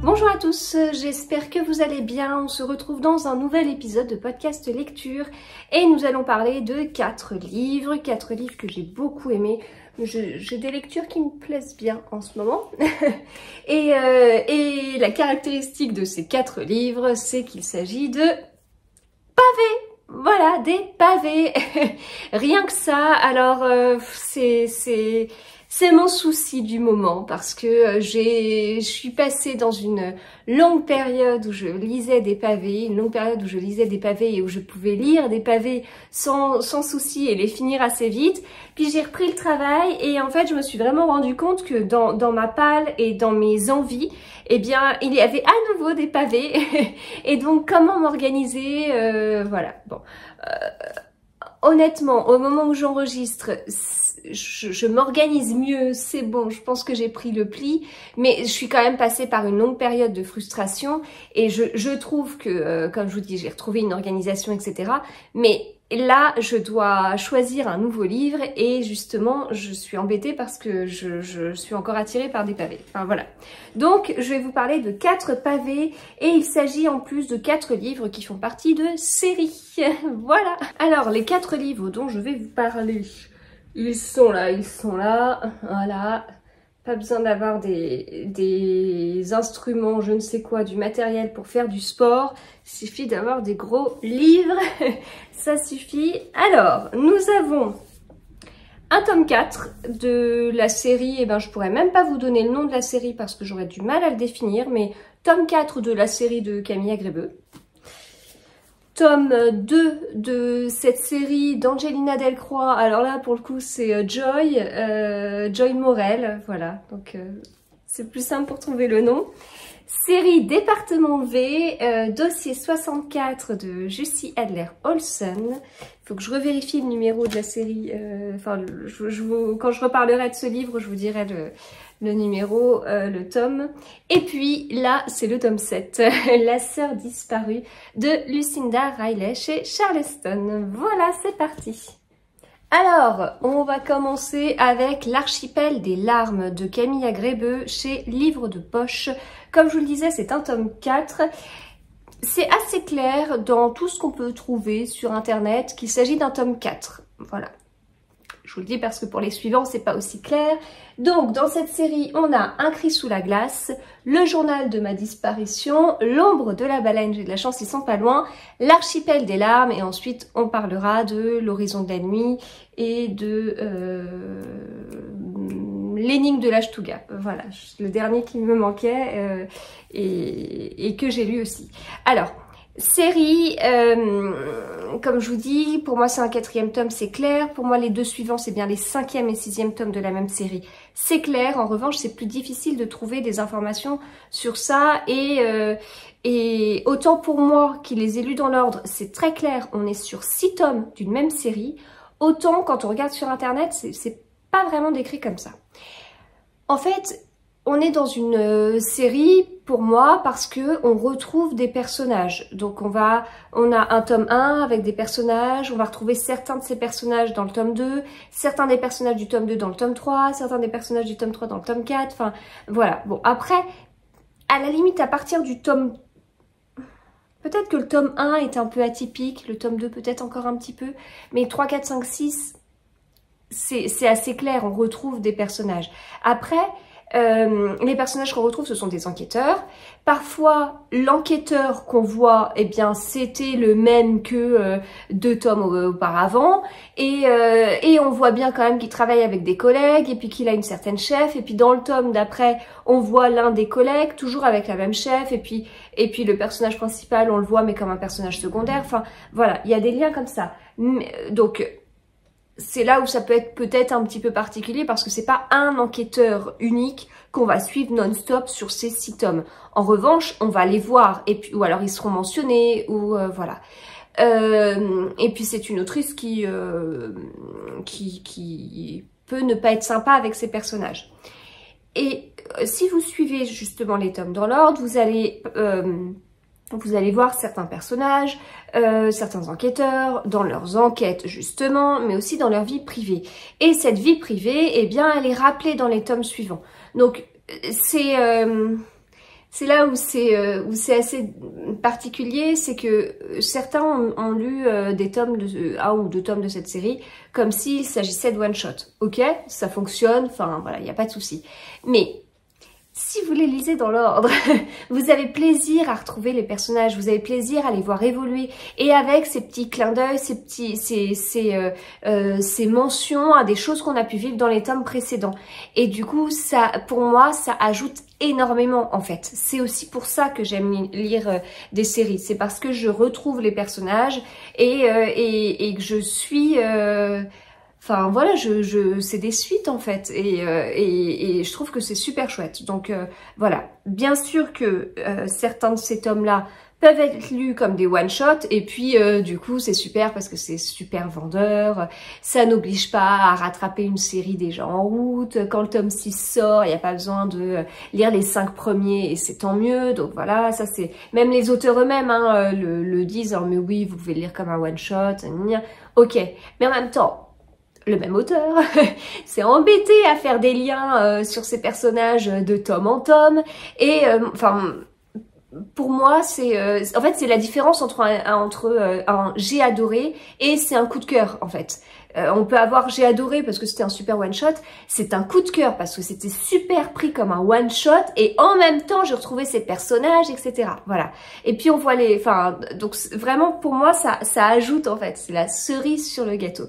Bonjour à tous, j'espère que vous allez bien. On se retrouve dans un nouvel épisode de podcast lecture et nous allons parler de 4 livres que j'ai beaucoup aimés. J'ai des lectures qui me plaisent bien en ce moment. et la caractéristique de ces 4 livres, c'est qu'il s'agit de pavés. Voilà, des pavés. Rien que ça. Alors, c'est mon souci du moment parce que je suis passée dans une longue période où je lisais des pavés, et où je pouvais lire des pavés sans souci et les finir assez vite. Puis j'ai repris le travail et en fait je me suis vraiment rendu compte que dans ma palle et dans mes envies, eh bien il y avait à nouveau des pavés et donc comment m'organiser, voilà. Bon, honnêtement, au moment où j'enregistre, je m'organise mieux, c'est bon, je pense que j'ai pris le pli, mais je suis quand même passée par une longue période de frustration et je trouve que, comme je vous dis, j'ai retrouvé une organisation, etc. Mais là, je dois choisir un nouveau livre et justement, je suis embêtée parce que je suis encore attirée par des pavés. Enfin voilà. Donc, je vais vous parler de 4 pavés et il s'agit en plus de 4 livres qui font partie de séries. Voilà. Alors, les 4 livres dont je vais vous parler, ils sont là, voilà. Pas besoin d'avoir des instruments, je ne sais quoi, du matériel pour faire du sport. Il suffit d'avoir des gros livres, ça suffit. Alors, nous avons un tome 4 de la série, et ben je pourrais même pas vous donner le nom de la série parce que j'aurais du mal à le définir, mais tome 4 de la série de Camille Agrébeux. Tome 2 de cette série d'Angelina Delcroix, alors là pour le coup c'est Joy Morel, voilà, donc c'est plus simple pour trouver le nom. Série Département V, dossier 64 de Jussi Adler-Olsen. Il faut que je revérifie le numéro de la série, enfin quand je reparlerai de ce livre je vous dirai le numéro, le tome. Et puis là, c'est le tome 7, La sœur disparue de Lucinda Riley chez Charleston. Voilà, c'est parti. Alors, on va commencer avec L'archipel des larmes de Camille Agrébeux chez Livre de Poche. Comme je vous le disais, c'est un tome 4. C'est assez clair dans tout ce qu'on peut trouver sur internet qu'il s'agit d'un tome 4. Voilà. Je vous le dis parce que pour les suivants, c'est pas aussi clair. Donc, dans cette série, on a Un cri sous la glace, Le journal de ma disparition, L'ombre de la baleine, j'ai de la chance, ils sont pas loin, L'archipel des larmes, et ensuite, on parlera de L'horizon de la nuit et de L'énigme de l'Ashtuga. Voilà, le dernier qui me manquait et que j'ai lu aussi. Alors, série, comme je vous dis, pour moi c'est un 4e tome, c'est clair. Pour moi les 2 suivants, c'est bien les 5e et 6e tomes de la même série. C'est clair. En revanche, c'est plus difficile de trouver des informations sur ça. Et autant pour moi, qui les ai lus dans l'ordre, c'est très clair, on est sur 6 tomes d'une même série. Autant quand on regarde sur internet, c'est pas vraiment décrit comme ça. En fait, on est dans une série, pour moi, parce que on retrouve des personnages. Donc on a un tome 1 avec des personnages, on va retrouver certains de ces personnages dans le tome 2, certains des personnages du tome 2 dans le tome 3, certains des personnages du tome 3 dans le tome 4, enfin voilà. Bon, après, à la limite, à partir du tome... Peut-être que le tome 1 est un peu atypique, le tome 2 peut-être encore un petit peu, mais 3, 4, 5, 6, c'est assez clair, on retrouve des personnages. Après... les personnages qu'on retrouve, ce sont des enquêteurs. Parfois, l'enquêteur qu'on voit, eh bien, c'était le même que 2 tomes auparavant. Et on voit bien quand même qu'il travaille avec des collègues et puis qu'il a une certaine chef. Et puis dans le tome d'après, on voit l'un des collègues, toujours avec la même chef. Et puis le personnage principal, on le voit mais comme un personnage secondaire. Enfin, voilà, il y a des liens comme ça. Donc... c'est là où ça peut être peut-être un petit peu particulier parce que c'est pas un enquêteur unique qu'on va suivre non-stop sur ces 6 tomes. En revanche, on va les voir et puis ou alors ils seront mentionnés ou voilà. Et puis c'est une autrice qui peut ne pas être sympa avec ses personnages. Et si vous suivez justement les tomes dans l'ordre, vous allez voir certains personnages, certains enquêteurs, dans leurs enquêtes justement, mais aussi dans leur vie privée. Et cette vie privée, eh bien, elle est rappelée dans les tomes suivants. Donc, c'est... c'est là où c'est assez particulier, c'est que certains ont lu des tomes un ou deux tomes de cette série comme s'il s'agissait de one shot. Ok, ça fonctionne, enfin voilà, il n'y a pas de souci. Mais si vous les lisez dans l'ordre, vous avez plaisir à retrouver les personnages, vous avez plaisir à les voir évoluer, et avec ces petits clins d'œil, ces mentions à des choses qu'on a pu vivre dans les tomes précédents. Et du coup, ça, pour moi, ça ajoute énormément en fait. C'est aussi pour ça que j'aime lire des séries, c'est parce que je retrouve les personnages et que je suis... Enfin voilà, c'est des suites en fait, et je trouve que c'est super chouette. Donc voilà, bien sûr que certains de ces tomes-là peuvent être lus comme des one-shots, et puis du coup c'est super parce que c'est super vendeur, ça n'oblige pas à rattraper une série déjà en route. Quand le tome 6 sort, il n'y a pas besoin de lire les 5 premiers, et c'est tant mieux. Donc voilà, ça c'est... Même les auteurs eux-mêmes hein, le disent, hein, mais oui, vous pouvez le lire comme un one-shot, ok, mais en même temps, le même auteur s'est embêté à faire des liens sur ces personnages de tome en tome, et enfin pour moi c'est en fait c'est la différence entre un j'ai adoré et c'est un coup de cœur en fait. On peut avoir j'ai adoré parce que c'était un super one shot, c'est un coup de cœur parce que c'était super pris comme un one shot, et en même temps j'ai retrouvé ces personnages, etc. Voilà. Et puis on voit les, enfin donc vraiment pour moi ça ajoute en fait, c'est la cerise sur le gâteau.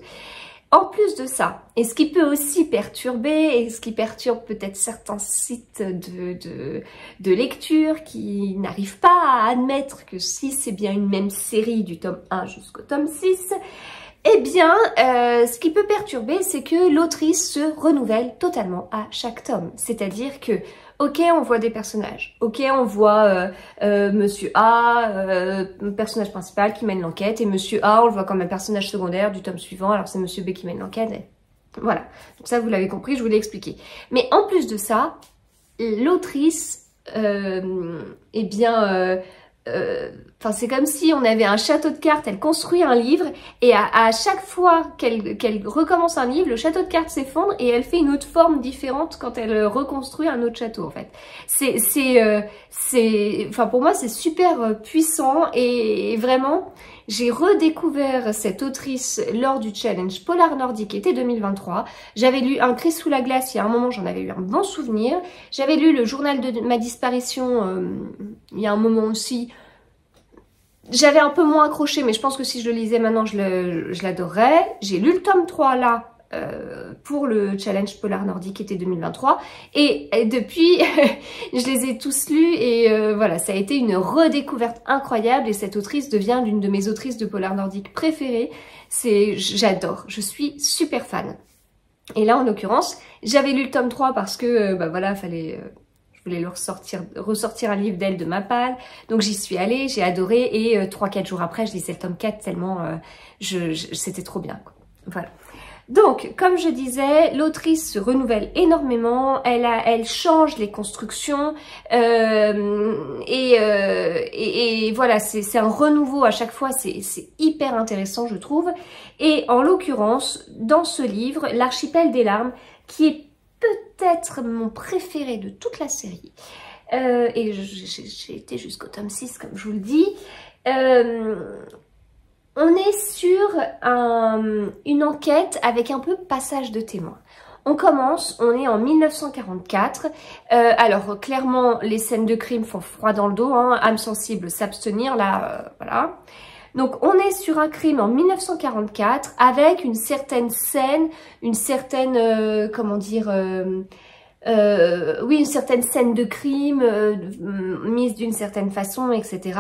En plus de ça, et ce qui peut aussi perturber, et ce qui perturbe peut-être certains sites de lecture qui n'arrivent pas à admettre que si c'est bien une même série du tome 1 jusqu'au tome 6, eh bien, ce qui peut perturber, c'est que l'autrice se renouvelle totalement à chaque tome. C'est-à-dire que, ok, on voit des personnages, ok, on voit Monsieur A, personnage principal qui mène l'enquête, et Monsieur A, on le voit comme un personnage secondaire du tome suivant, alors c'est Monsieur B qui mène l'enquête. Voilà, donc ça vous l'avez compris, je vous l'ai expliqué. Mais en plus de ça, l'autrice, eh bien... Enfin, c'est comme si on avait un château de cartes, elle construit un livre, et à chaque fois qu'elle recommence un livre, le château de cartes s'effondre et elle fait une autre forme différente quand elle reconstruit un autre château en fait. Enfin pour moi c'est super puissant, et vraiment j'ai redécouvert cette autrice lors du challenge Polar Nordique été 2023. J'avais lu Un cri sous la glace, il y a un moment j'en avais eu un bon souvenir. J'avais lu Le journal de ma disparition il y a un moment aussi. J'avais un peu moins accroché, mais je pense que si je le lisais maintenant, je l'adorerais. J'ai lu le tome 3 là, pour le challenge Polar Nordique été 2023. Et depuis, je les ai tous lus, et voilà, ça a été une redécouverte incroyable, et cette autrice devient l'une de mes autrices de Polar Nordique préférées. J'adore, je suis super fan. Et là, en l'occurrence, j'avais lu le tome 3 parce que, bah voilà, fallait... je voulais ressortir un livre d'elle de ma palle. Donc j'y suis allée, j'ai adoré, et 3-4 jours après, je lisais le tome 4 tellement c'était trop bien, quoi. Voilà. Donc, comme je disais, l'autrice se renouvelle énormément, elle change les constructions, et voilà, c'est un renouveau à chaque fois, c'est hyper intéressant je trouve. Et en l'occurrence, dans ce livre, L'archipel des larmes, qui est peut-être mon préféré de toute la série, et j'ai été jusqu'au tome 6 comme je vous le dis, on est sur une enquête avec un peu passage de témoin. On commence, on est en 1944, alors clairement les scènes de crime font froid dans le dos, hein, âme sensible s'abstenir là, voilà. Donc on est sur un crime en 1944 avec une certaine scène, une certaine, comment dire, oui, une certaine scène de crime mise d'une certaine façon, etc.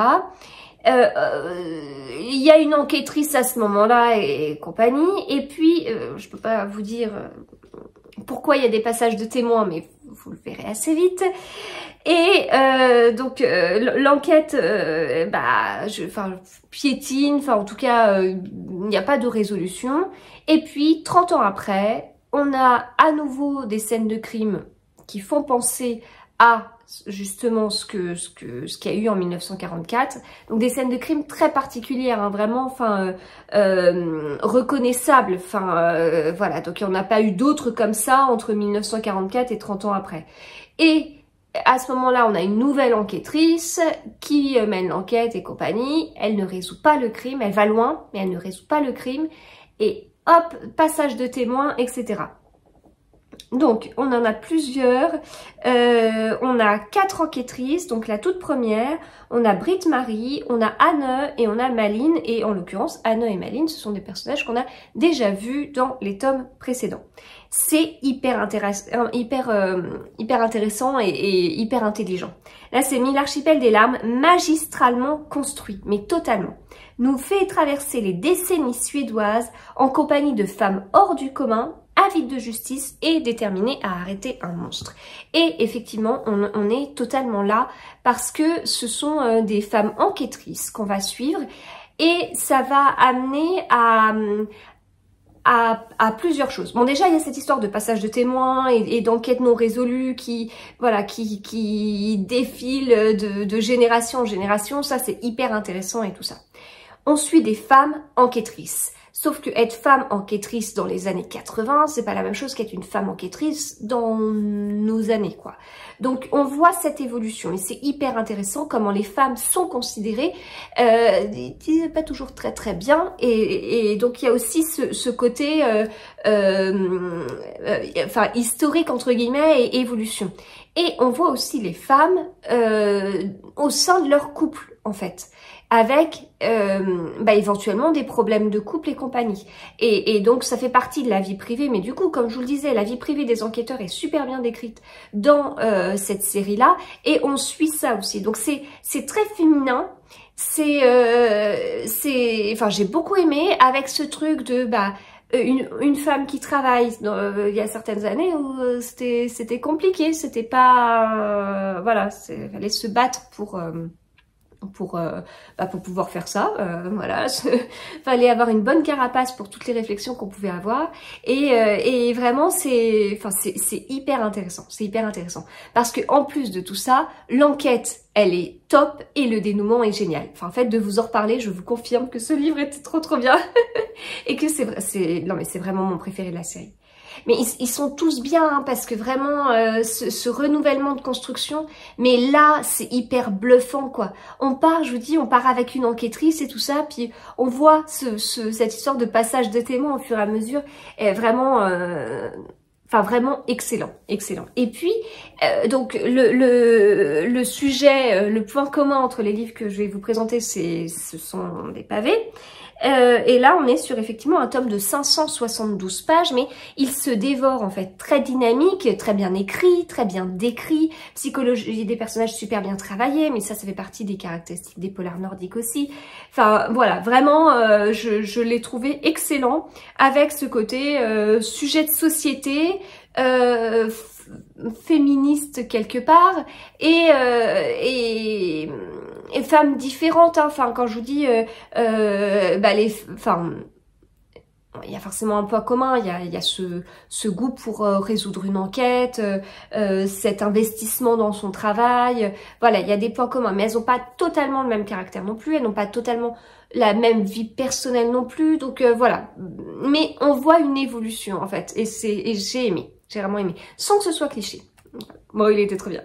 Il y a une enquêtrice à ce moment-là et compagnie, et puis je peux pas vous dire pourquoi il y a des passages de témoins, mais vous le verrez assez vite. Et donc l'enquête piétine, enfin en tout cas il n'y a pas de résolution. Et puis 30 ans après, on a à nouveau des scènes de crime qui font penser à justement ce qu'il y a eu en 1944. Donc des scènes de crime très particulières, hein, vraiment, enfin reconnaissables. Enfin voilà, donc il n'y en a pas eu d'autres comme ça entre 1944 et 30 ans après. Et à ce moment-là, on a une nouvelle enquêtrice qui mène l'enquête et compagnie. Elle ne résout pas le crime, elle va loin, mais elle ne résout pas le crime. Et hop, passage de témoin, etc. Donc, on en a plusieurs. On a 4 enquêtrices. Donc, la toute première, on a Britt-Marie, on a Anne et on a Malin. Et en l'occurrence, Anne et Malin, ce sont des personnages qu'on a déjà vus dans les tomes précédents. C'est hyper intéressant et hyper intelligent. Là, c'est mis l'archipel des larmes magistralement construit, mais totalement. Nous fait traverser les décennies suédoises en compagnie de femmes hors du commun, avides de justice et déterminées à arrêter un monstre. Et effectivement, on est totalement là parce que ce sont des femmes enquêtrices qu'on va suivre et ça va amener à plusieurs choses. Bon, déjà, il y a cette histoire de passage de témoins et d'enquêtes non résolues qui défilent de génération en génération. Ça, c'est hyper intéressant et tout ça. On suit des femmes enquêtrices. Sauf que être femme enquêtrice dans les années 80, c'est pas la même chose qu'être une femme enquêtrice dans nos années, quoi. Donc, on voit cette évolution et c'est hyper intéressant comment les femmes sont considérées, pas toujours très très bien. Et donc, il y a aussi ce côté, historique entre guillemets et évolution. Et on voit aussi les femmes au sein de leur couple, en fait, avec éventuellement des problèmes de couple et compagnie. Et donc ça fait partie de la vie privée, mais du coup, comme je vous le disais, la vie privée des enquêteurs est super bien décrite dans cette série-là, et on suit ça aussi. Donc c'est très féminin. J'ai beaucoup aimé avec ce truc de une femme qui travaille il y a certaines années où c'était compliqué, c'était pas fallait se battre pour pouvoir faire ça, fallait avoir une bonne carapace pour toutes les réflexions qu'on pouvait avoir et vraiment c'est hyper intéressant, parce que en plus de tout ça, l'enquête elle est top et le dénouement est génial. Enfin, en fait, de vous en reparler, je vous confirme que ce livre était trop bien et que c'est vraiment mon préféré de la série. Mais ils sont tous bien, hein, parce que vraiment, ce renouvellement de construction, mais là, c'est hyper bluffant, quoi. On part avec une enquêtrice et tout ça, puis on voit cette histoire de passage de témoins au fur et à mesure, est vraiment... vraiment excellent. Et puis, donc, le sujet, le point commun entre les livres que je vais vous présenter, ce sont des pavés. Et là, on est sur effectivement un tome de 572 pages, mais il se dévore en fait, très dynamique, très bien écrit, très bien décrit, psychologie des personnages super bien travaillée, mais ça fait partie des caractéristiques des polars nordiques aussi. Enfin voilà, vraiment, je l'ai trouvé excellent avec ce côté sujet de société, féministe quelque part et femmes différentes, hein. Enfin quand je vous dis il y a forcément un point commun, il y a ce goût pour résoudre une enquête, cet investissement dans son travail, voilà, il y a des points communs, mais elles n'ont pas totalement le même caractère non plus, elles n'ont pas totalement la même vie personnelle non plus, donc voilà, mais on voit une évolution en fait, et j'ai aimé, j'ai vraiment aimé, sans que ce soit cliché. Bon, il était trop bien.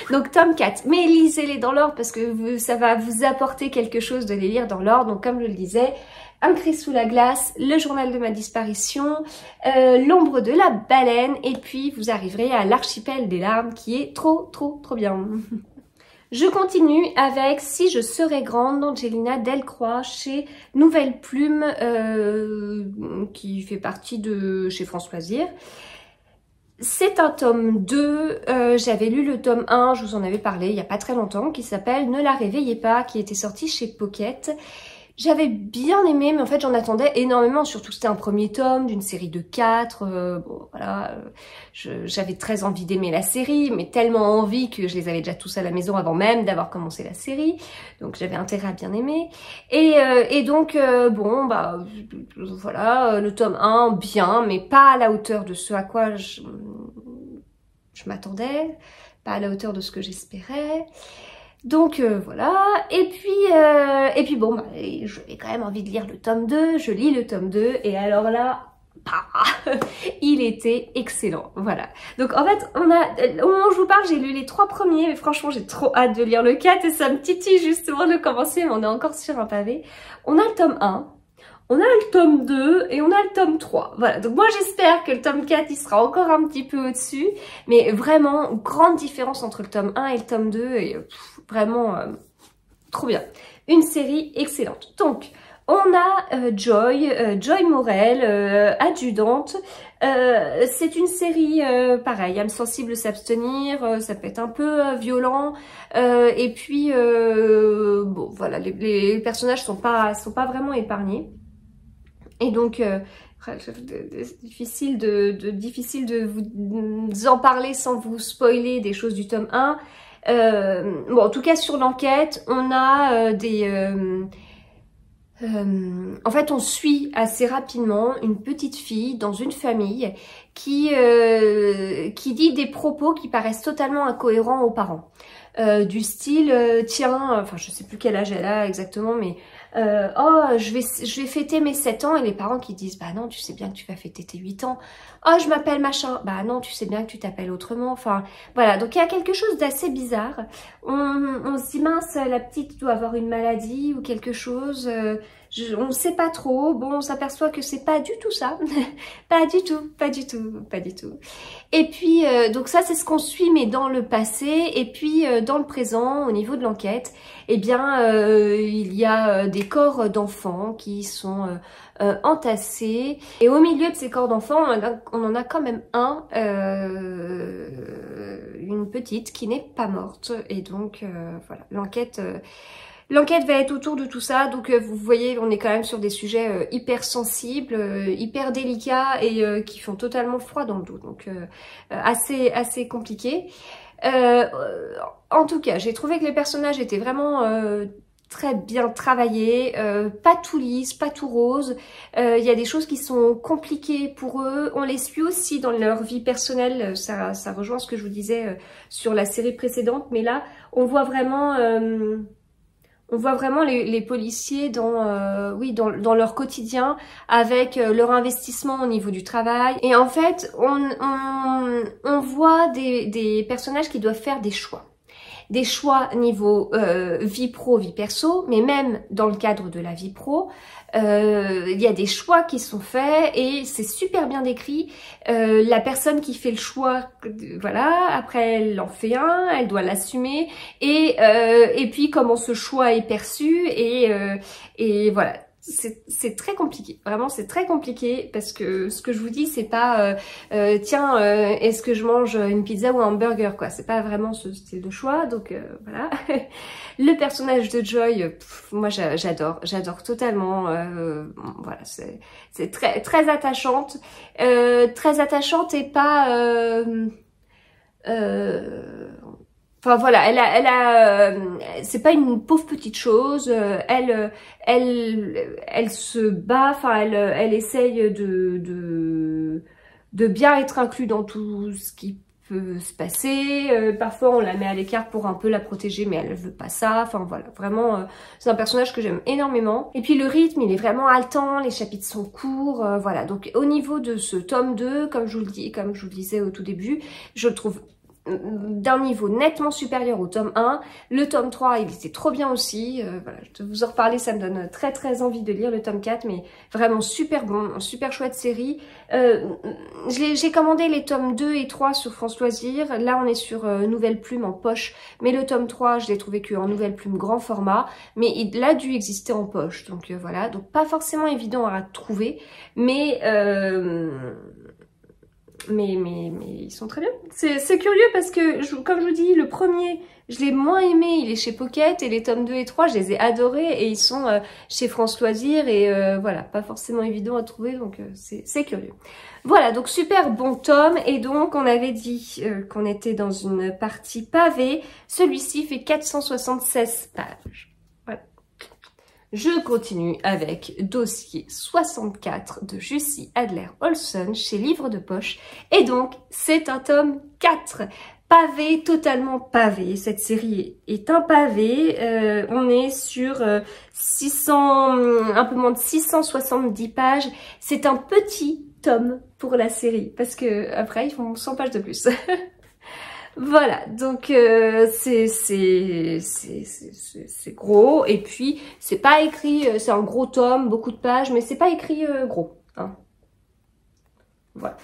Donc, tome 4. Mais lisez-les dans l'ordre parce que ça va vous apporter quelque chose de les lire dans l'ordre. Donc, comme je le disais, Un cri sous la glace, Le journal de ma disparition, L'ombre de la baleine. Et puis, vous arriverez à L'archipel des larmes qui est trop bien. Je continue avec Si je serais grande d'Angelina Delcroix chez Nouvelle Plume, qui fait partie de chez France Loisirs. C'est un tome 2, j'avais lu le tome 1, je vous en avais parlé il n'y a pas très longtemps, qui s'appelle Ne la réveillez pas, qui était sorti chez Pocket. J'avais bien aimé, mais en fait j'en attendais énormément, surtout que c'était un premier tome d'une série de 4, j'avais très envie d'aimer la série, mais tellement envie que je les avais déjà tous à la maison avant même d'avoir commencé la série, donc j'avais intérêt à bien aimer, et donc le tome 1, bien, mais pas à la hauteur de ce à quoi je m'attendais, pas à la hauteur de ce que j'espérais. Donc voilà, et puis j'avais quand même envie de lire le tome 2, je lis le tome 2, et alors là, il était excellent, voilà. Donc en fait, au moment où je vous parle, j'ai lu les 3 premiers, mais franchement, j'ai trop hâte de lire le 4 et ça me titille justement de commencer, mais on est encore sur un pavé. On a le tome 1, on a le tome 2 et on a le tome 3. Voilà, donc moi j'espère que le tome 4, il sera encore un petit peu au-dessus, mais vraiment, grande différence entre le tome 1 et le tome 2, et vraiment, trop bien. Une série excellente. Donc, on a Joy Morel, adjudante. C'est une série, pareil, âme sensible s'abstenir, ça peut être un peu violent. Et puis, bon, voilà, les personnages sont pas vraiment épargnés. Et donc, difficile de vous en parler sans vous spoiler des choses du tome 1. Bon, en tout cas, sur l'enquête, on a en fait, on suit assez rapidement une petite fille dans une famille qui dit des propos qui paraissent totalement incohérents aux parents. Du style, tiens, enfin je sais plus quel âge elle a exactement, mais oh, je vais fêter mes 7 ans, et les parents qui disent, bah non, tu sais bien que tu vas fêter tes 8 ans. Oh, je m'appelle machin. Bah non, tu sais bien que tu t'appelles autrement. Enfin, voilà. Donc il y a quelque chose d'assez bizarre. On se dit, mince, la petite doit avoir une maladie ou quelque chose. On ne sait pas trop. Bon, on s'aperçoit que c'est pas du tout ça. Pas du tout, pas du tout, pas du tout. Et puis, donc ça, c'est ce qu'on suit, mais dans le passé. Et puis, dans le présent, au niveau de l'enquête, eh bien, il y a des corps d'enfants qui sont entassés. Et au milieu de ces corps d'enfants, on en a quand même un, une petite qui n'est pas morte. Et donc, voilà, l'enquête va être autour de tout ça. Donc, vous voyez, on est quand même sur des sujets hyper sensibles, hyper délicats et qui font totalement froid dans le dos. Donc, assez compliqué. En tout cas, j'ai trouvé que les personnages étaient vraiment très bien travaillés, pas tout lisse, pas tout rose. Il y a des choses qui sont compliquées pour eux. On les suit aussi dans leur vie personnelle. Ça rejoint ce que je vous disais sur la série précédente. Mais là, on voit vraiment les policiers dans leur quotidien, avec leur investissement au niveau du travail. Et en fait, on voit des personnages qui doivent faire des choix. Des choix niveau vie pro, vie perso, mais même dans le cadre de la vie pro, il y a des choix qui sont faits et c'est super bien décrit. La personne qui fait le choix, voilà, après elle en fait un, elle doit l'assumer et puis comment ce choix est perçu et voilà. C'est très compliqué, vraiment c'est très compliqué parce que ce que je vous dis c'est pas tiens est-ce que je mange une pizza ou un hamburger quoi, c'est pas vraiment ce style de choix. Donc voilà. Le personnage de Joy, moi j'adore totalement, voilà, c'est très attachante et pas enfin voilà, elle a, c'est pas une pauvre petite chose. Elle se bat. Enfin, elle essaye de bien être inclus dans tout ce qui peut se passer. Parfois, on la met à l'écart pour un peu la protéger, mais elle veut pas ça. Enfin voilà, vraiment, c'est un personnage que j'aime énormément. Et puis le rythme, il est vraiment haletant. Les chapitres sont courts. Voilà. Donc au niveau de ce tome 2, comme je vous le disais au tout début, je le trouve d'un niveau nettement supérieur au tome 1. Le tome 3, il était trop bien aussi. Voilà, je vais vous en reparler, ça me donne très envie de lire le tome 4, mais vraiment super bon, super chouette série. J'ai commandé les tomes 2 et 3 sur France Loisirs. Là, on est sur Nouvelle Plume en poche, mais le tome 3, je l'ai trouvé qu'en Nouvelle Plume grand format, mais il a dû exister en poche. Donc voilà, donc pas forcément évident à trouver, mais ils sont très bien. C'est curieux parce que, comme je vous dis, le premier, je l'ai moins aimé, il est chez Pocket, et les tomes 2 et 3, je les ai adorés, et ils sont chez France Loisirs, et voilà, pas forcément évident à trouver, donc c'est curieux. Voilà, donc super bon tome, et donc on avait dit qu'on était dans une partie pavée, celui-ci fait 476 pages. Je continue avec Dossier 64 de Jussi Adler-Olsen chez Livre de Poche. Et donc, c'est un tome 4. Pavé, totalement pavé. Cette série est un pavé. On est sur 600, un peu moins de 670 pages. C'est un petit tomes pour la série, parce que après ils font 100 pages de plus. Voilà, donc c'est gros, et puis c'est pas écrit, c'est un gros tome, beaucoup de pages, mais c'est pas écrit gros, hein. Voilà.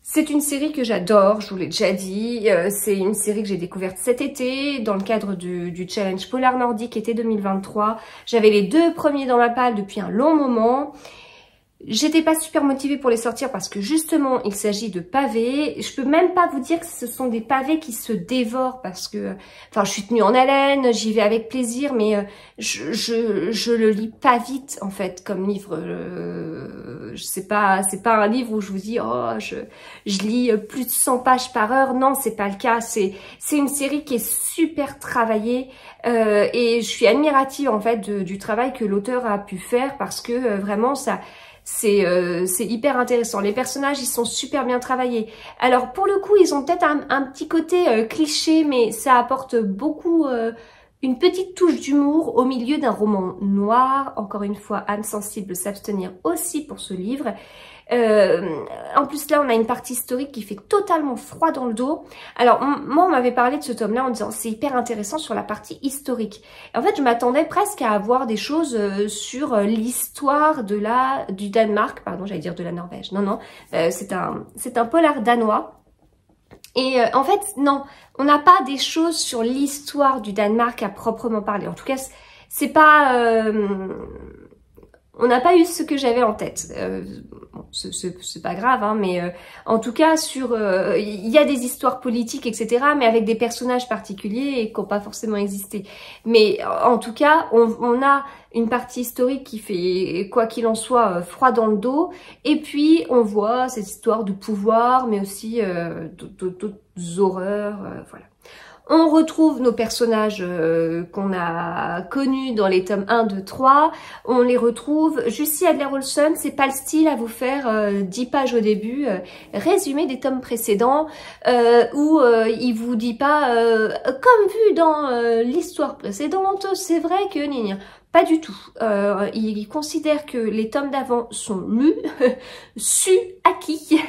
C'est une série que j'adore, je vous l'ai déjà dit, c'est une série que j'ai découverte cet été dans le cadre du challenge Polar Nordique été 2023. J'avais les 2 premiers dans ma palle depuis un long moment. J'étais pas super motivée pour les sortir parce que justement il s'agit de pavés. Je peux même pas vous dire que ce sont des pavés qui se dévorent parce que, enfin, je suis tenue en haleine, j'y vais avec plaisir, mais je le lis pas vite en fait comme livre. C'est pas un livre où je vous dis oh je lis plus de 100 pages par heure. Non, c'est pas le cas. C'est une série qui est super travaillée et je suis admirative en fait du travail que l'auteur a pu faire parce que vraiment ça. C'est hyper intéressant. Les personnages, ils sont super bien travaillés. Alors, pour le coup, ils ont peut-être un petit côté cliché, mais ça apporte beaucoup, une petite touche d'humour au milieu d'un roman noir. Encore une fois, âme sensible s'abstenir aussi pour ce livre. En plus là on a une partie historique qui fait totalement froid dans le dos. Alors moi on m'avait parlé de ce tome là en disant c'est hyper intéressant sur la partie historique. Et en fait je m'attendais presque à avoir des choses sur l'histoire du Danemark, pardon j'allais dire de la Norvège, non, c'est un polar danois. Et en fait non, on n'a pas des choses sur l'histoire du Danemark à proprement parler. En tout cas c'est pas... on n'a pas eu ce que j'avais en tête. Bon, c'est pas grave, hein, mais en tout cas, il y a des histoires politiques, etc., mais avec des personnages particuliers et qui n'ont pas forcément existé. Mais en tout cas, on a une partie historique qui fait, quoi qu'il en soit, froid dans le dos. Et puis, on voit cette histoire de pouvoir, mais aussi d'autres horreurs, voilà. On retrouve nos personnages qu'on a connus dans les tomes 1, 2, 3. On les retrouve. Jussi Adler-Olsen, c'est pas le style à vous faire 10 pages au début, résumé des tomes précédents, où il vous dit pas, comme vu dans l'histoire précédente, c'est vrai que... Pas du tout. Il considère que les tomes d'avant sont lus, acquis,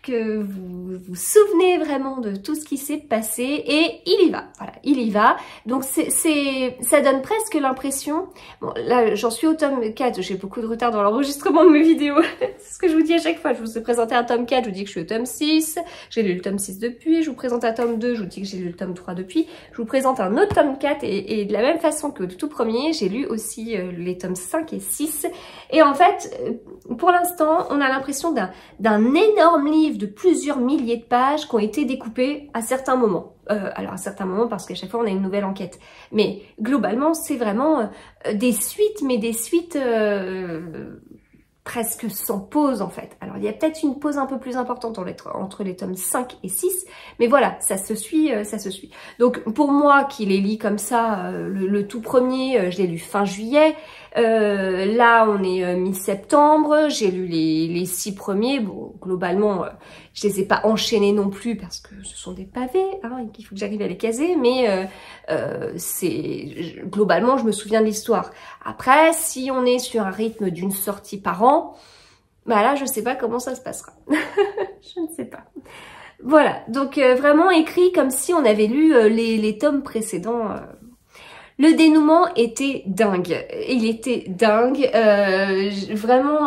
que vous vous souvenez vraiment de tout ce qui s'est passé et il y va. Voilà, il y va. Donc ça donne presque l'impression... Bon, là, j'en suis au tome 4, j'ai beaucoup de retard dans l'enregistrement de mes vidéos. C'est ce que je vous dis à chaque fois. Je vous ai présenté un tome 4, je vous dis que je suis au tome 6. J'ai lu le tome 6 depuis. Je vous présente un tome 2, je vous dis que j'ai lu le tome 3 depuis. Je vous présente un autre tome 4 et de la même façon que le tout premier, j'ai lu aussi les tomes 5 et 6. Et en fait, pour l'instant, on a l'impression d'un énorme livre de plusieurs milliers de pages qui ont été découpées à certains moments. Alors à certains moments parce qu'à chaque fois on a une nouvelle enquête. Mais globalement c'est vraiment des suites, mais des suites presque sans pause en fait. Alors il y a peut-être une pause un peu plus importante entre les tomes 5 et 6, mais voilà, ça se suit, ça se suit. Donc pour moi qui les lis comme ça, le tout premier, je l'ai lu fin juillet, là on est mi-septembre, j'ai lu les 6 premiers, bon globalement je les ai pas enchaînés non plus parce que ce sont des pavés, hein, et qu'il faut que j'arrive à les caser, mais globalement je me souviens de l'histoire. Après si on est sur un rythme d'une sortie par an, bah là je sais pas comment ça se passera. Je ne sais pas. Voilà, donc vraiment écrit comme si on avait lu les tomes précédents. Le dénouement était dingue, il était dingue, vraiment.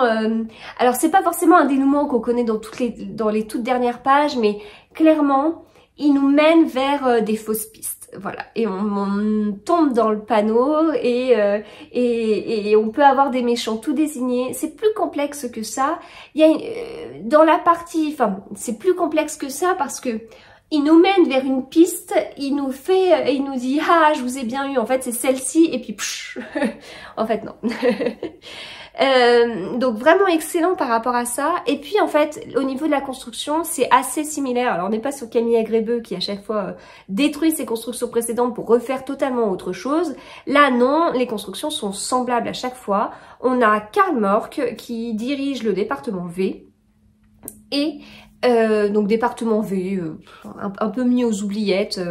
Alors c'est pas forcément un dénouement qu'on connaît dans les toutes dernières pages, mais clairement il nous mène vers des fausses pistes. Voilà, et on tombe dans le panneau et on peut avoir des méchants tout désignés. C'est plus complexe que ça. Il y a dans la partie, enfin c'est plus complexe que ça parce que il nous mène vers une piste, il nous dit ah je vous ai bien eu, en fait c'est celle-ci et puis psh, en fait non. Donc vraiment excellent par rapport à ça. Et puis en fait au niveau de la construction c'est assez similaire. Alors on n'est pas sur Camille Agrébeux qui à chaque fois détruit ses constructions précédentes pour refaire totalement autre chose. Là non, les constructions sont semblables à chaque fois. On a Karl Mork qui dirige le département V et donc département V, un peu mis aux oubliettes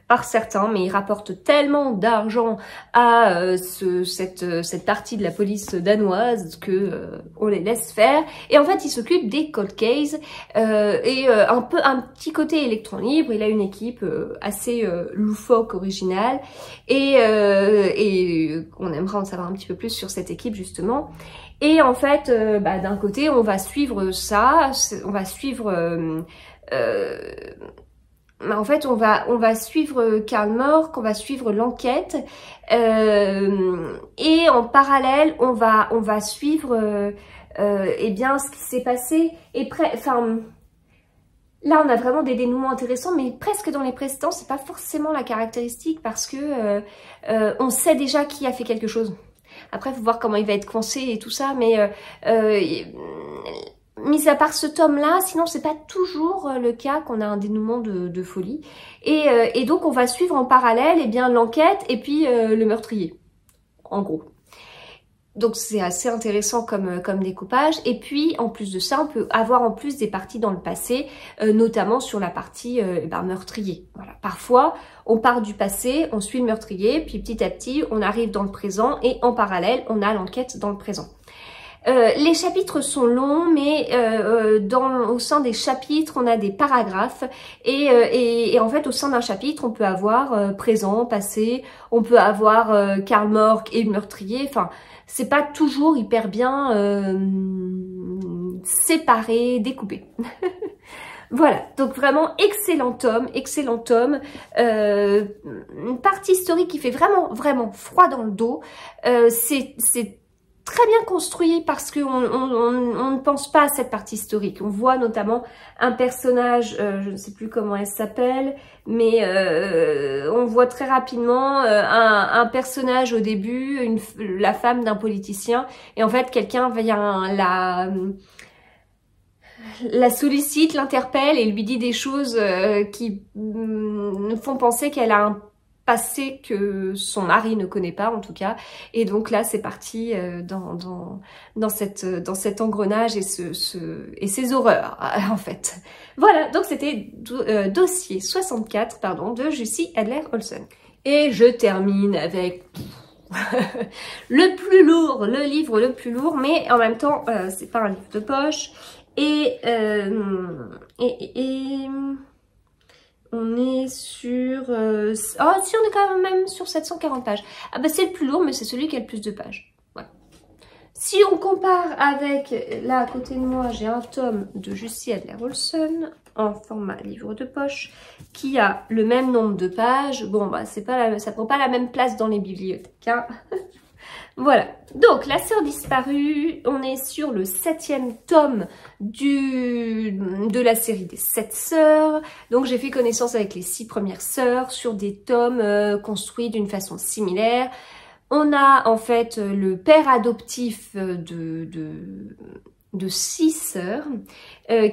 par certains, mais il rapporte tellement d'argent à cette partie de la police danoise que on les laisse faire. Et en fait, il s'occupe des cold cases et un petit côté électron libre. Il a une équipe assez loufoque, originale, et on aimerait en savoir un petit peu plus sur cette équipe justement. Et en fait, d'un côté, on va suivre ça, on va suivre en fait, on va suivre Karl Mork, on va suivre l'enquête, et en parallèle, on va suivre eh bien ce qui s'est passé. Et là, on a vraiment des dénouements intéressants, mais presque dans les précédents, c'est pas forcément la caractéristique parce que on sait déjà qui a fait quelque chose. Après, faut voir comment il va être coincé et tout ça, mais mis à part ce tome-là, sinon c'est pas toujours le cas qu'on a un dénouement de folie. Et donc on va suivre en parallèle l'enquête et puis le meurtrier, en gros. Donc c'est assez intéressant comme découpage. Et puis en plus de ça, on peut avoir en plus des parties dans le passé, notamment sur la partie meurtrier. Voilà. Parfois, on part du passé, on suit le meurtrier, puis petit à petit, on arrive dans le présent et en parallèle, on a l'enquête dans le présent. Les chapitres sont longs, mais au sein des chapitres, on a des paragraphes et en fait, au sein d'un chapitre, on peut avoir présent, passé, on peut avoir Karl Mork et le meurtrier. Enfin, c'est pas toujours hyper bien séparé, découpé. Voilà, donc vraiment excellent tome, une partie historique qui fait vraiment froid dans le dos. C'est très bien construit parce qu'on on ne pense pas à cette partie historique. On voit notamment un personnage, je ne sais plus comment elle s'appelle, mais on voit très rapidement un personnage au début, la femme d'un politicien, et en fait quelqu'un vient la sollicite, l'interpelle et lui dit des choses qui font penser qu'elle a un passé que son mari ne connaît pas en tout cas, et donc là c'est parti dans cet engrenage et ces horreurs en fait. Voilà, donc c'était dossier 64 de Jussi Adler-Olsen. Et je termine avec le plus lourd, le livre le plus lourd, mais en même temps c'est pas un livre de poche, et on est sur... oh si, on est quand même sur 740 pages. Ah bah c'est le plus lourd, mais c'est celui qui a le plus de pages. Ouais. Si on compare avec... Là, à côté de moi, j'ai un tome de Jussi Adler-Olsen en format livre de poche qui a le même nombre de pages. Bon, bah c'est pas ça prend pas la même place dans les bibliothèques, hein. Voilà, donc La Sœur disparue, on est sur le 7e tome de la série des 7 sœurs. Donc j'ai fait connaissance avec les 6 premières sœurs sur des tomes construits d'une façon similaire. On a en fait le père adoptif de 6 sœurs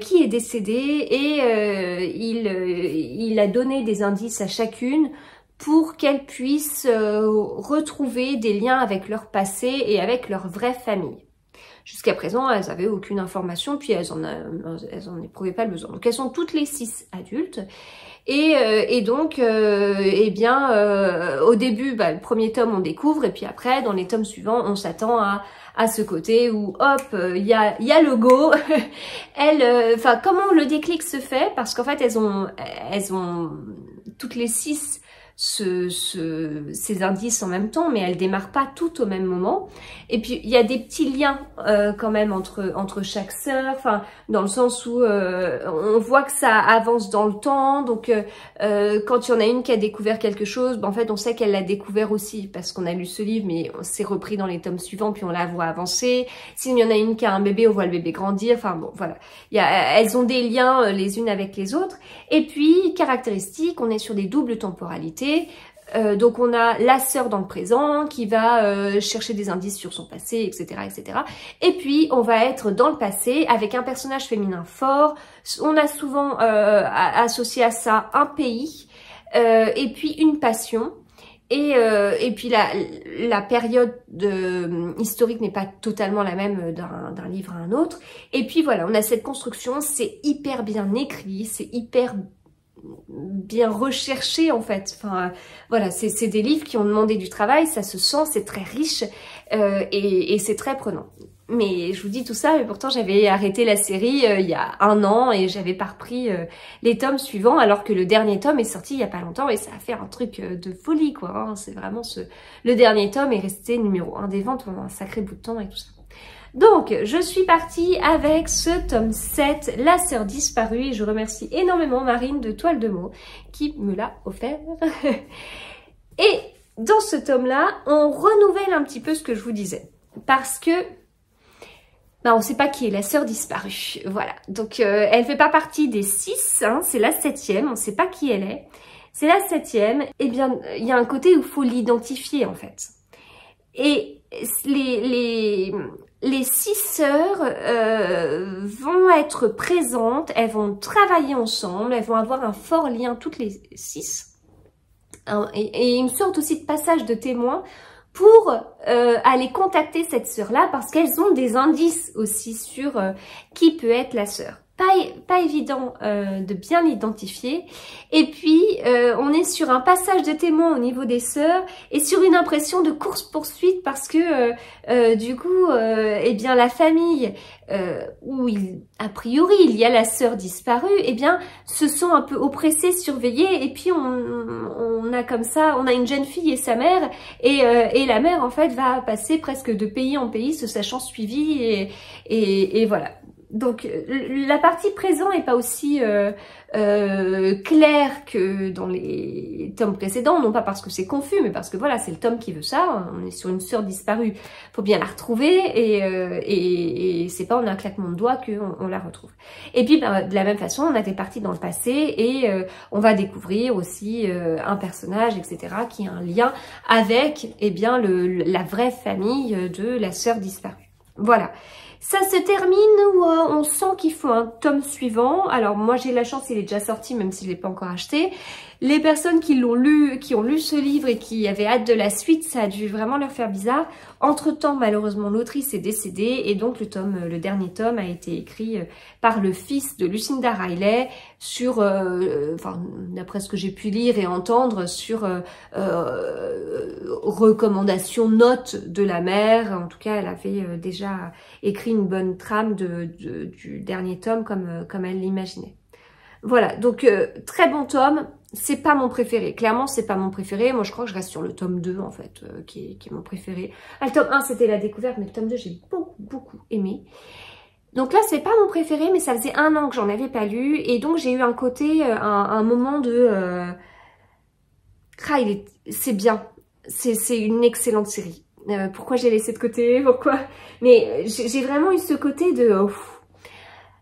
qui est décédé, et il a donné des indices à chacune pour qu'elles puissent retrouver des liens avec leur passé et avec leur vraie famille. Jusqu'à présent, elles n'avaient aucune information, puis elles en éprouvaient pas le besoin. Donc elles sont toutes les 6 adultes. Et donc, au début, le premier tome, on découvre, et puis après, dans les tomes suivants, on s'attend à ce côté où, hop, il y a le go. Comment le déclic se fait? Parce qu'en fait, elles ont toutes les 6 ces indices en même temps, mais elles démarrent pas toutes au même moment. Et puis il y a des petits liens quand même entre chaque sœur, enfin dans le sens où on voit que ça avance dans le temps. Donc quand il y en a une qui a découvert quelque chose, en fait on sait qu'elle l'a découvert aussi parce qu'on a lu ce livre, mais c'est repris dans les tomes suivants, puis on la voit avancer. S'il y en a une qui a un bébé, on voit le bébé grandir. Enfin bon, voilà, elles ont des liens les unes avec les autres. Et puis caractéristique, on est sur des doubles temporalités. Donc on a la sœur dans le présent qui va chercher des indices sur son passé, etc., etc. Et puis on va être dans le passé avec un personnage féminin fort. On a souvent associé à ça un pays et puis une passion. Et puis la période historique n'est pas totalement la même d'un livre à un autre. Et puis voilà, on a cette construction, c'est hyper bien écrit, c'est hyper bien recherchés en fait. Enfin, voilà, c'est des livres qui ont demandé du travail, ça se sent, c'est très riche et c'est très prenant. Mais je vous dis tout ça, mais pourtant j'avais arrêté la série il y a 1 an et j'avais pas repris les tomes suivants, alors que le dernier tome est sorti il y a pas longtemps et ça a fait un truc de folie quoi. Hein. C'est vraiment le dernier tome est resté numéro 1 des ventes pendant un sacré bout de temps et tout ça. Donc, je suis partie avec ce tome 7, La sœur disparue, et je remercie énormément Marine de Toile de Mots qui me l'a offert. Et dans ce tome-là, on renouvelle un petit peu ce que je vous disais, parce que on ne sait pas qui est la sœur disparue, voilà. Donc, elle fait pas partie des 6, hein, c'est la 7e, on ne sait pas qui elle est. C'est la 7e, et bien, il y a un côté où il faut l'identifier, en fait. Et les 6 sœurs vont être présentes, elles vont travailler ensemble, elles vont avoir un fort lien toutes les 6. Et une sorte aussi de passage de témoin pour aller contacter cette sœur-là parce qu'elles ont des indices aussi sur qui peut être la sœur. Pas évident de bien l'identifier. Et puis, on est sur un passage de témoin au niveau des sœurs et sur une impression de course-poursuite parce que, du coup, eh bien, la famille où a priori il y a la sœur disparue, eh bien, se sont un peu oppressés, surveillés. Et puis, on a comme ça, on a une jeune fille et sa mère et la mère, en fait, va passer presque de pays en pays, se sachant suivie et voilà. Donc la partie présent est pas aussi claire que dans les tomes précédents, non pas parce que c'est confus, mais parce que voilà, c'est le tome qui veut ça. On est sur une sœur disparue, faut bien la retrouver et c'est pas en un claquement de doigts qu'on la retrouve. Et puis de la même façon, on a des parties dans le passé et on va découvrir aussi un personnage, etc., qui a un lien avec eh bien la vraie famille de la sœur disparue. Voilà. Ça se termine où on sent qu'il faut un tome suivant. Alors moi j'ai la chance, il est déjà sorti même s'il n'est pas encore acheté. Les personnes qui l'ont lu, qui ont lu ce livre et qui avaient hâte de la suite, ça a dû vraiment leur faire bizarre. Entre-temps, malheureusement, l'autrice est décédée et donc le dernier tome a été écrit par le fils de Lucinda Riley sur, enfin, d'après ce que j'ai pu lire et entendre, sur recommandation, note de la mère. En tout cas, elle avait déjà écrit une bonne trame du dernier tome comme elle l'imaginait. Voilà, donc très bon tome. C'est pas mon préféré, clairement c'est pas mon préféré. Moi je crois que je reste sur le tome 2 en fait, qui est mon préféré. Ah, le tome 1 c'était la découverte, mais le tome 2 j'ai beaucoup aimé. Donc là c'est pas mon préféré, mais ça faisait 1 an que j'en avais pas lu. Et donc j'ai eu un côté, un moment de... Ah, c'est bien, c'est une excellente série. Pourquoi j'ai laissé de côté, pourquoi... Mais j'ai vraiment eu ce côté de...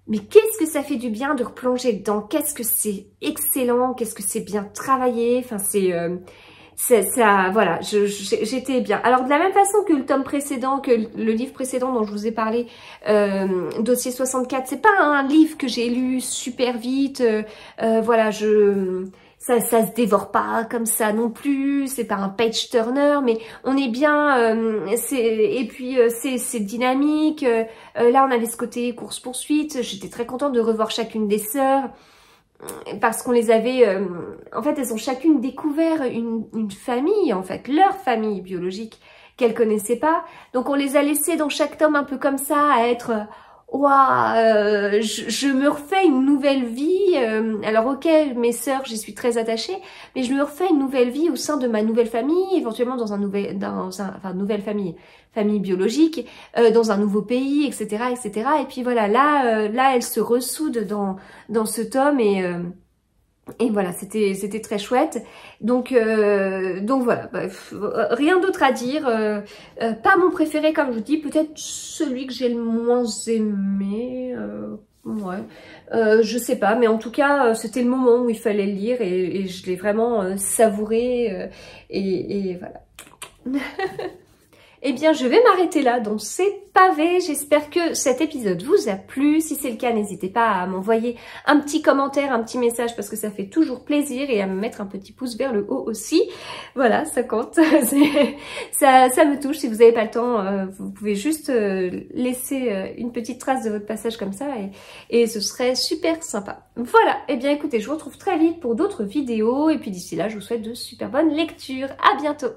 Mais qu'est-ce que ça fait du bien de replonger dedans, qu'est-ce que c'est excellent, qu'est-ce que c'est bien travaillé, enfin ça, voilà, j'étais bien. Alors de la même façon que le tome précédent, que le livre précédent dont je vous ai parlé, Dossier 64, c'est pas un livre que j'ai lu super vite, voilà, ça se dévore pas comme ça non plus, c'est pas un page turner, mais on est bien, et puis c'est dynamique. Là on avait ce côté course-poursuite, j'étais très contente de revoir chacune des sœurs, parce qu'on les avait, en fait elles ont chacune découvert une famille, en fait, leur famille biologique qu'elles connaissaient pas, donc on les a laissées dans chaque tome un peu comme ça, à être... Waouh, je me refais une nouvelle vie. Alors ok, mes sœurs, j'y suis très attachée, mais je me refais une nouvelle vie au sein de ma nouvelle famille, éventuellement dans nouvelle famille biologique, dans un nouveau pays, etc., etc. Et puis voilà, là, elles se ressoudent dans ce tome et voilà, c'était très chouette. Donc voilà, bref, rien d'autre à dire. Pas mon préféré comme je vous dis, peut-être celui que j'ai le moins aimé. Ouais, je sais pas, mais en tout cas, c'était le moment où il fallait le lire et je l'ai vraiment savouré et voilà. Eh bien, je vais m'arrêter là dans ces pavés. J'espère que cet épisode vous a plu. Si c'est le cas, n'hésitez pas à m'envoyer un petit commentaire, un petit message parce que ça fait toujours plaisir et à me mettre un petit pouce vers le haut aussi. Voilà, ça compte. ça me touche. Si vous n'avez pas le temps, vous pouvez juste laisser une petite trace de votre passage comme ça et ce serait super sympa. Voilà, eh bien écoutez, je vous retrouve très vite pour d'autres vidéos et puis d'ici là, je vous souhaite de super bonnes lectures. À bientôt!